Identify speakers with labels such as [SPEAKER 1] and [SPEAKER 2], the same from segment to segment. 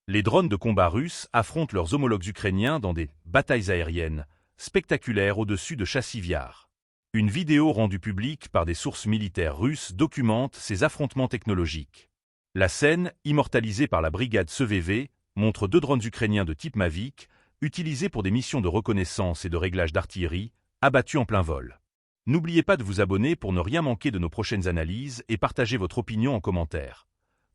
[SPEAKER 1] Les drones de combat russes affrontent leurs homologues ukrainiens dans des batailles aériennes spectaculaires au-dessus de Chassiviar. Une vidéo rendue publique par des sources militaires russes documente ces affrontements technologiques. La scène, immortalisée par la brigade CVV, montre 2 drones ukrainiens de type Mavic, utilisés pour des missions de reconnaissance et de réglage d'artillerie, abattus en plein vol. N'oubliez pas de vous abonner pour ne rien manquer de nos prochaines analyses et partagez votre opinion en commentaire.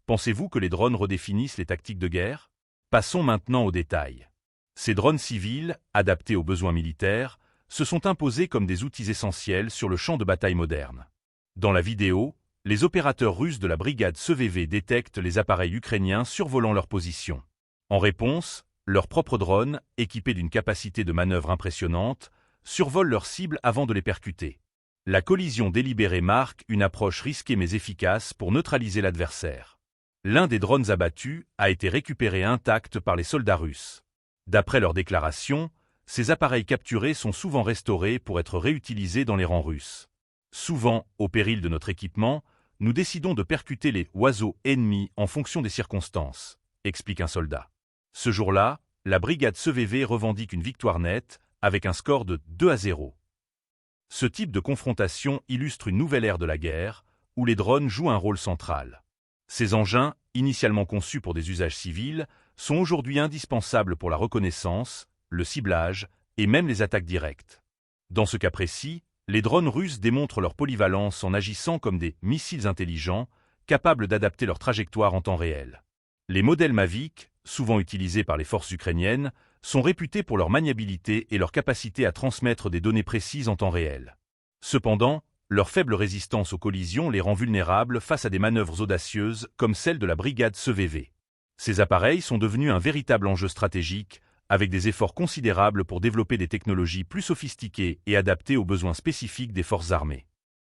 [SPEAKER 1] Pensez-vous que les drones redéfinissent les tactiques de guerre? Passons maintenant aux détails. Ces drones civils, adaptés aux besoins militaires, se sont imposés comme des outils essentiels sur le champ de bataille moderne. Dans la vidéo, les opérateurs russes de la brigade CVV détectent les appareils ukrainiens survolant leur position. En réponse, leurs propres drones, équipés d'une capacité de manœuvre impressionnante, survolent leurs cibles avant de les percuter. La collision délibérée marque une approche risquée mais efficace pour neutraliser l'adversaire. L'un des drones abattus a été récupéré intact par les soldats russes. D'après leurs déclarations, ces appareils capturés sont souvent restaurés pour être réutilisés dans les rangs russes. Souvent, au péril de notre équipement, nous décidons de percuter les oiseaux ennemis en fonction des circonstances, explique un soldat. Ce jour-là, la brigade CVV revendique une victoire nette, avec un score de 2-0. Ce type de confrontation illustre une nouvelle ère de la guerre, où les drones jouent un rôle central. Ces engins, initialement conçus pour des usages civils, sont aujourd'hui indispensables pour la reconnaissance, le ciblage et même les attaques directes. Dans ce cas précis, les drones russes démontrent leur polyvalence en agissant comme des missiles intelligents, capables d'adapter leur trajectoire en temps réel. Les modèles Mavic, souvent utilisés par les forces ukrainiennes, sont réputés pour leur maniabilité et leur capacité à transmettre des données précises en temps réel. Cependant, leur faible résistance aux collisions les rend vulnérables face à des manœuvres audacieuses comme celle de la brigade CVV. Ces appareils sont devenus un véritable enjeu stratégique, avec des efforts considérables pour développer des technologies plus sophistiquées et adaptées aux besoins spécifiques des forces armées.